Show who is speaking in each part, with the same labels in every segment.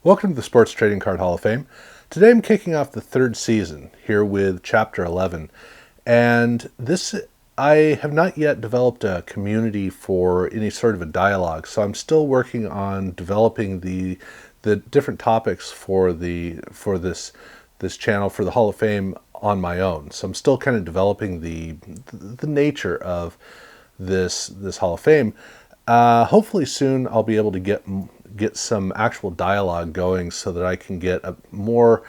Speaker 1: Welcome to the Sports Trading Card Hall of Fame. Today I'm kicking off the third season here with Chapter 11. And I have not yet developed a community for any sort of a dialogue, so I'm still working on developing the different topics for this channel, for the Hall of Fame on my own. So I'm still kind of developing the nature of this Hall of Fame. Hopefully soon I'll be able to get some actual dialogue going so that I can get a more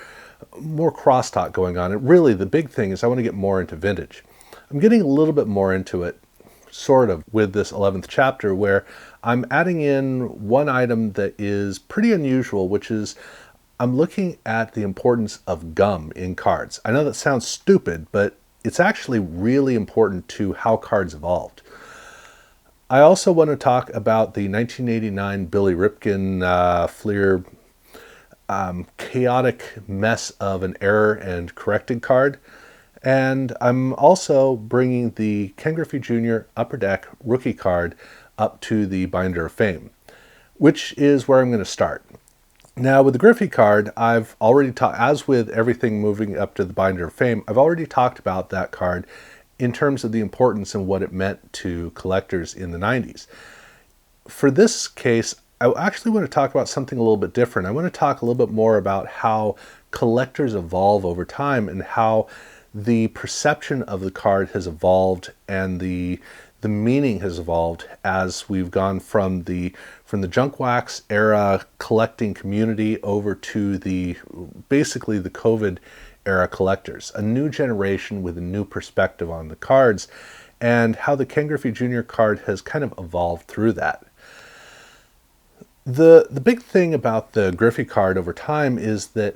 Speaker 1: crosstalk going on. And really the big thing is I want to get more into vintage. I'm getting a little bit more into it sort of with this 11th chapter, where I'm adding in one item that is pretty unusual, which is I'm looking at the importance of gum in cards. I know that sounds stupid, but it's actually really important to how cards evolved. I also want to talk about the 1989 Billy Ripken Fleer chaotic mess of an error and corrected card. And I'm also bringing the Ken Griffey Jr. Upper Deck rookie card up to the Binder of Fame, which is where I'm going to start. Now with the Griffey card, I've already talked, as with everything moving up to the Binder of Fame, I've already talked about that card in terms of the importance and what it meant to collectors in the 90s. For this case, I actually want to talk about something a little bit different. I want to talk a little bit more about how collectors evolve over time and how the perception of the card has evolved and the meaning has evolved as we've gone from the junk wax era collecting community over to basically the COVID era collectors, a new generation with a new perspective on the cards, and how the Ken Griffey Jr. card has kind of evolved through that. The big thing about the Griffey card over time is that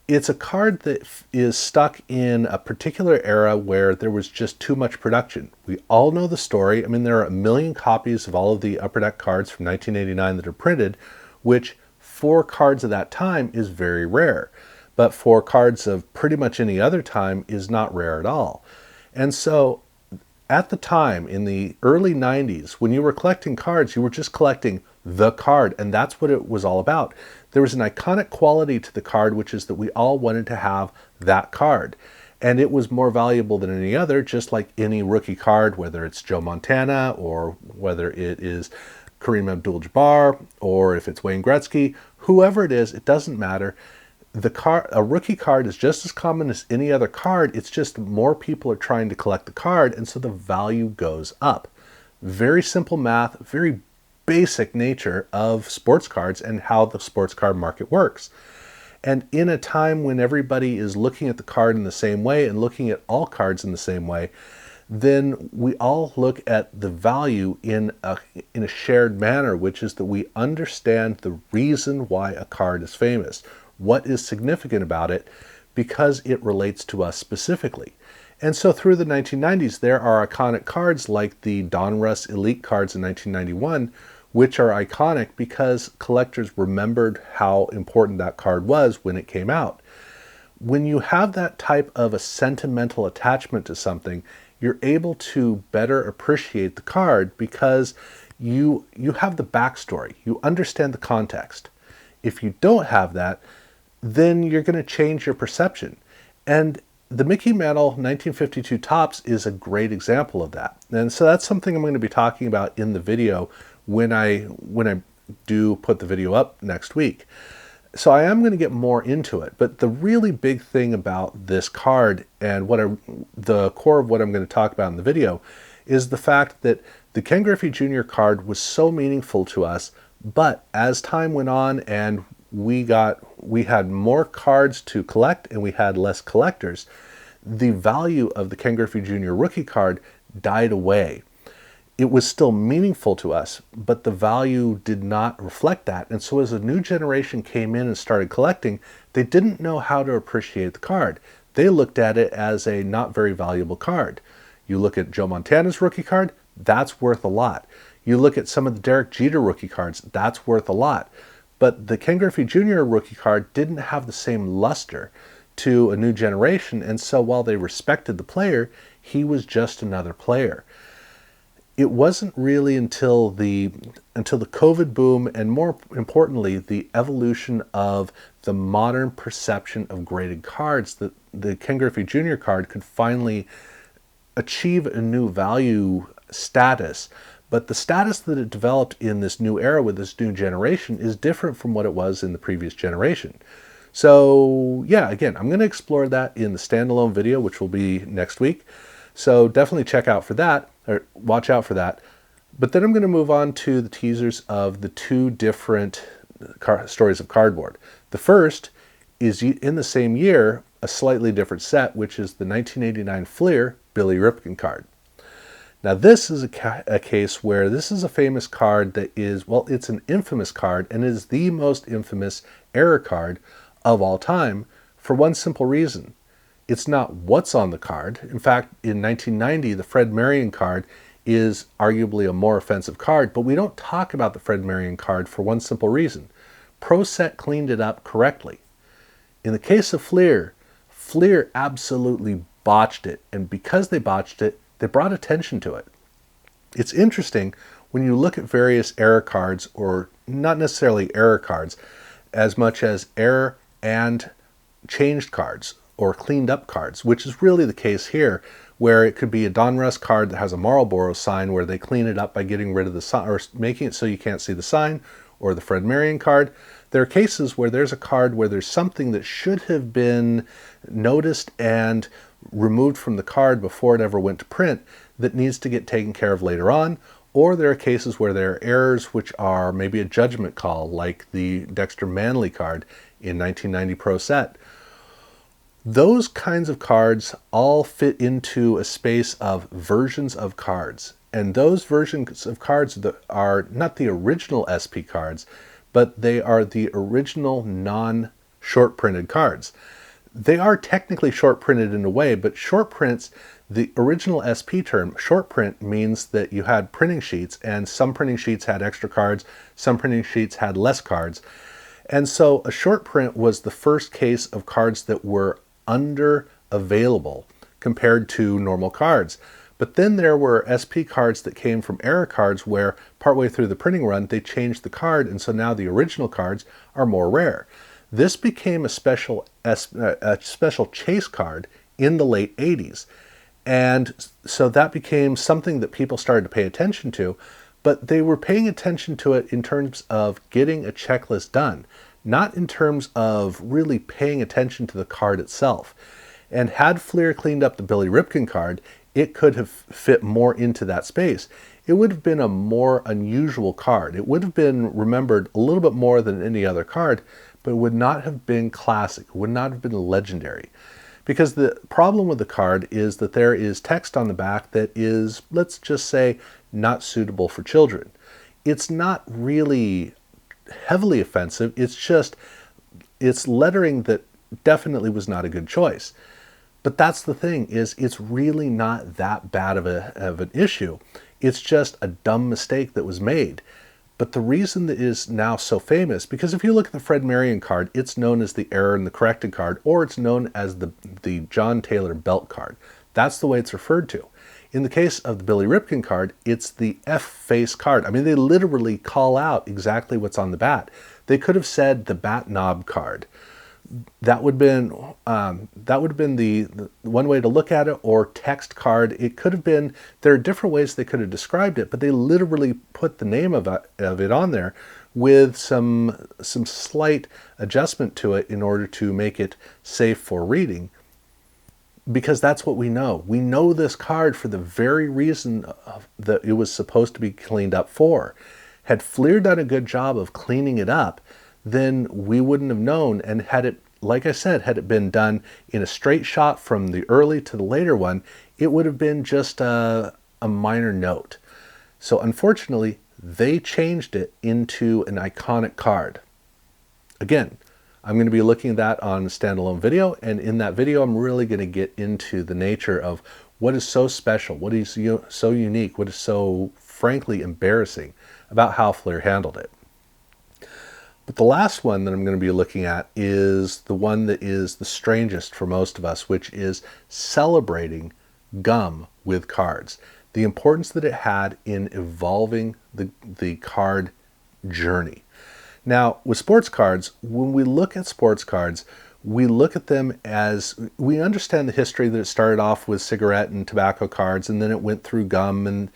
Speaker 1: it's a card that is stuck in a particular era where there was just too much production. We all know the story. I mean, there are 1 million copies of all of the Upper Deck cards from 1989 that are printed, which for cards of that time is very rare. But for cards of pretty much any other time is not rare at all. And so at the time, in the early 90s, when you were collecting cards, you were just collecting the card, and that's what it was all about. There was an iconic quality to the card, which is that we all wanted to have that card. And it was more valuable than any other, just like any rookie card, whether it's Joe Montana or whether it is Kareem Abdul-Jabbar or if it's Wayne Gretzky, whoever it is, it doesn't matter. A rookie card is just as common as any other card. It's just more people are trying to collect the card, and so the value goes up. Very simple math, very basic nature of sports cards and how the sports card market works. And in a time when everybody is looking at the card in the same way and looking at all cards in the same way, then we all look at the value in a shared manner, which is that we understand the reason why a card is famous. What is significant about it, because it relates to us specifically. And so through the 1990s, there are iconic cards like the Donruss Elite cards in 1991, which are iconic because collectors remembered how important that card was when it came out. When you have that type of a sentimental attachment to something, you're able to better appreciate the card because you have the backstory. You understand the context. If you don't have that, then you're going to change your perception. And the Mickey Mantle 1952 Topps is a great example of that. And so that's something I'm going to be talking about in the video when I do put the video up next week. So I am going to get more into it. But the really big thing about this card and the core of what I'm going to talk about in the video is the fact that the Ken Griffey Jr. card was so meaningful to us, but as time went on and we had more cards to collect and we had less collectors, the value of the Ken Griffey Jr. rookie card died away. It was still meaningful to us, but the value did not reflect that. And so as a new generation came in and started collecting, they didn't know how to appreciate the card. They looked at it as a not very valuable card. You look at Joe Montana's rookie card, that's worth a lot. You look at some of the Derek Jeter rookie cards, that's worth a lot. But the Ken Griffey Jr. rookie card didn't have the same luster to a new generation, and so while they respected the player, he was just another player. It wasn't really until the COVID boom, and more importantly, the evolution of the modern perception of graded cards, that the Ken Griffey Jr. card could finally achieve a new value status. But the status that it developed in this new era with this new generation is different from what it was in the previous generation. So yeah, again, I'm going to explore that in the standalone video, which will be next week. So definitely check out for that, or watch out for that. But then I'm going to move on to the teasers of the two different stories of cardboard. The first is in the same year, a slightly different set, which is the 1989 Fleer Billy Ripken card. Now this is a case where this is a famous card that is, well, it's an infamous card, and is the most infamous error card of all time for one simple reason. It's not what's on the card. In fact, in 1990, the Fred Marion card is arguably a more offensive card, but we don't talk about the Fred Marion card for one simple reason. ProSet cleaned it up correctly. In the case of Fleer, Fleer absolutely botched it, and because they botched it, they brought attention to it. It's interesting when you look at various error cards, or not necessarily error cards, as much as error and changed cards, or cleaned up cards, which is really the case here, where it could be a Donruss card that has a Marlboro sign where they clean it up by getting rid of the sign, or making it so you can't see the sign, or the Fred Marion card. There are cases where there's a card where there's something that should have been noticed and removed from the card before it ever went to print that needs to get taken care of later on. Or there are cases where there are errors which are maybe a judgment call, like the Dexter Manley card in 1990 ProSet. Those kinds of cards all fit into a space of versions of cards. And those versions of cards that are not the original SP cards, but they are the original non-short printed cards. They are technically short printed in a way, but short prints, the original SP term, short print, means that you had printing sheets, and some printing sheets had extra cards, some printing sheets had less cards. And so a short print was the first case of cards that were under available compared to normal cards. But then there were SP cards that came from error cards where partway through the printing run they changed the card, and so now the original cards are more rare. This became a special chase card in the late 80s, and so that became something that people started to pay attention to, but they were paying attention to it in terms of getting a checklist done, not in terms of really paying attention to the card itself. And had Fleer cleaned up the Billy Ripken card, it could have fit more into that space. It would have been a more unusual card. It would have been remembered a little bit more than any other card, but it would not have been classic. It would not have been legendary. Because the problem with the card is that there is text on the back that is, let's just say, not suitable for children. It's not really heavily offensive, it's lettering that definitely was not a good choice. But that's the thing, is it's really not that bad of an issue. It's just a dumb mistake that was made. But the reason that it is now so famous, because if you look at the Fred Marion card, it's known as the error and the corrected card, or it's known as the John Taylor belt card. That's the way it's referred to. In the case of the Billy Ripken card, it's the F-face card. I memean, they literally call out exactly what's on the bat. They could have said the bat knob card. That would have been the one way to look at it, or text card. It could have been, there are different ways they could have described it, but they literally put the name of it on there with some slight adjustment to it in order to make it safe for reading. Because that's what we know. We know this card for the very reason that it was supposed to be cleaned up for. Had Fleer done a good job of cleaning it up, then we wouldn't have known. And had it, like I said, had it been done in a straight shot from the early to the later one, it would have been just a minor note. So unfortunately, they changed it into an iconic card. Again, I'm going to be looking at that on a standalone video, and in that video I'm really going to get into the nature of what is so special, what is so unique, what is so frankly embarrassing about how Fleer handled it. But the last one that I'm going to be looking at is the one that is the strangest for most of us, which is celebrating gum with cards. the importance that it had in evolving the card journey. Now, with sports cards, when we look at sports cards, we look at them as, we understand the history that it started off with cigarette and tobacco cards, and then it went through gum, and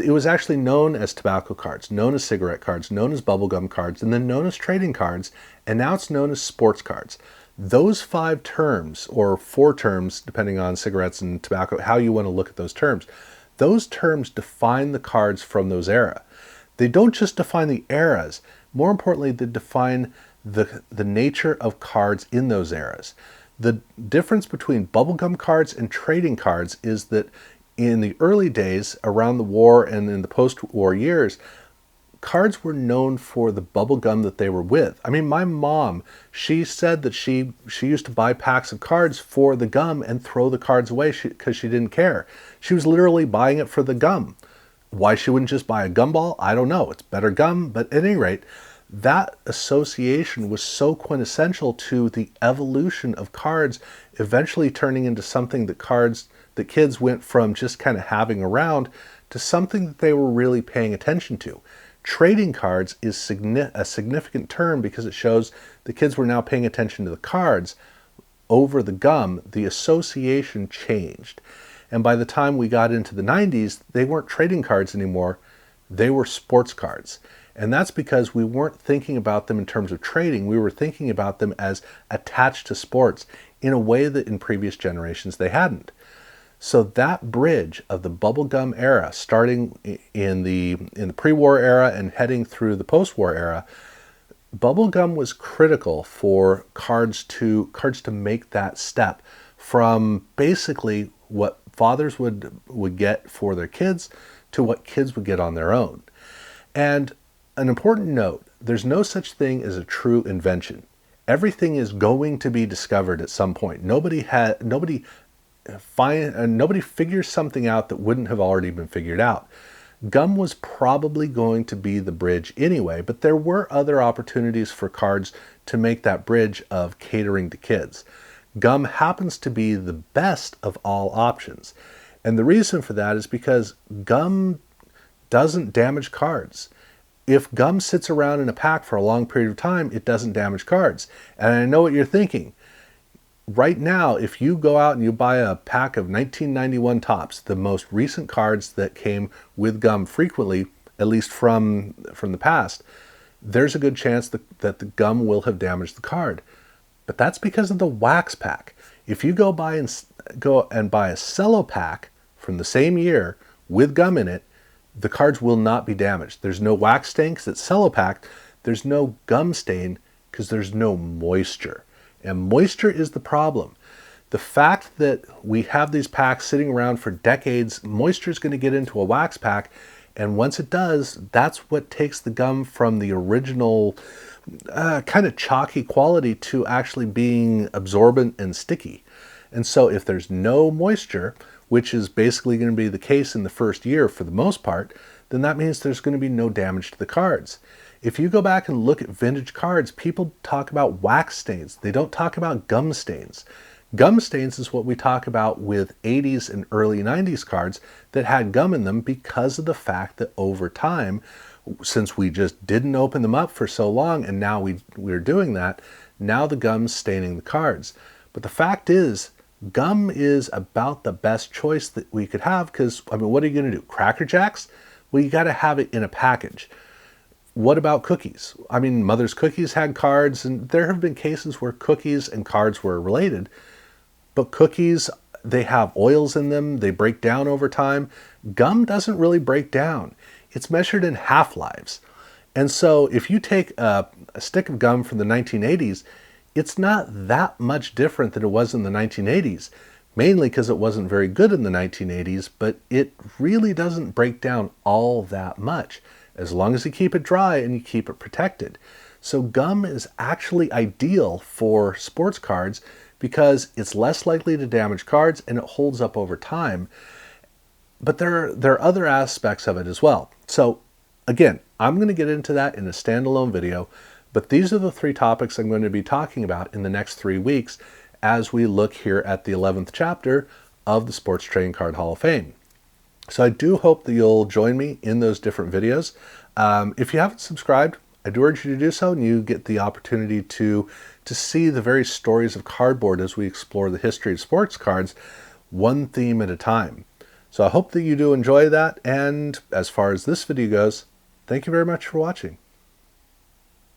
Speaker 1: it was actually known as tobacco cards, known as cigarette cards, known as bubblegum cards, and then known as trading cards, and now it's known as sports cards. Those 5 terms, or 4 terms, depending on cigarettes and tobacco, how you want to look at those terms define the cards from those era. They don't just define the eras. More importantly, they define the nature of cards in those eras. The difference between bubblegum cards and trading cards is that in the early days, around the war and in the post-war years, cards were known for the bubble gum that they were with. I mean, my mom, she said that she used to buy packs of cards for the gum and throw the cards away because she didn't care. She was literally buying it for the gum. Why she wouldn't just buy a gumball, I don't know. It's better gum, but at any rate, that association was so quintessential to the evolution of cards, eventually turning into something that kids went from just kind of having around to something that they were really paying attention to. Trading cards is a significant term because it shows the kids were now paying attention to the cards over the gum. The association changed. And by the time we got into the 90s, they weren't trading cards anymore. They were sports cards. And that's because we weren't thinking about them in terms of trading. We were thinking about them as attached to sports in a way that in previous generations they hadn't. So that bridge of the bubblegum era, starting in the pre-war era and heading through the post-war era, bubblegum was critical for cards to make that step from basically what fathers would get for their kids to what kids would get on their own. And an important note, there's no such thing as a true invention. Everything is going to be discovered at some point. Nobody figures something out that wouldn't have already been figured out. Gum was probably going to be the bridge anyway, but there were other opportunities for cards to make that bridge of catering to kids. Gum happens to be the best of all options. And the reason for that is because gum doesn't damage cards. If gum sits around in a pack for a long period of time, it doesn't damage cards. And I know what you're thinking. Right now, if you go out and you buy a pack of 1991 Topps, the most recent cards that came with gum frequently, at least from the past, there's a good chance that the gum will have damaged the card. But that's because of the wax pack. If you go and buy a cello pack from the same year with gum in it, the cards will not be damaged. There's no wax stain because it's cello packed. There's no gum stain because there's no moisture. And moisture is the problem. The fact that we have these packs sitting around for decades, moisture is going to get into a wax pack. And once it does, that's what takes the gum from the original kind of chalky quality to actually being absorbent and sticky. And so if there's no moisture, which is basically going to be the case in the first year for the most part, then that means there's going to be no damage to the cards. If you go back and look at vintage cards, people talk about wax stains. They don't talk about gum stains. Gum stains is what we talk about with 80s and early 90s cards that had gum in them because of the fact that over time, since we just didn't open them up for so long and now we're doing that, now the gum's staining the cards. But the fact is, gum is about the best choice that we could have because, I mean, what are you going to do? Cracker Jacks? Well, you got to have it in a package. What about cookies? I mean, Mother's Cookies had cards, and there have been cases where cookies and cards were related. But cookies, they have oils in them. They break down over time. Gum doesn't really break down. It's measured in half-lives. And so if you take a stick of gum from the 1980s, it's not that much different than it was in the 1980s, mainly because it wasn't very good in the 1980s, but it really doesn't break down all that much, as long as you keep it dry and you keep it protected. So gum is actually ideal for sports cards because it's less likely to damage cards and it holds up over time. But there are other aspects of it as well. So again, I'm going to get into that in a standalone video, but these are the 3 topics I'm going to be talking about in the next 3 weeks as we look here at the 11th chapter of the Sports Trading Card Hall of Fame. So I do hope that you'll join me in those different videos. If you haven't subscribed, I do urge you to do so, and you get the opportunity to see the various stories of cardboard as we explore the history of sports cards, one theme at a time. So I hope that you do enjoy that, and as far as this video goes, thank you very much for watching.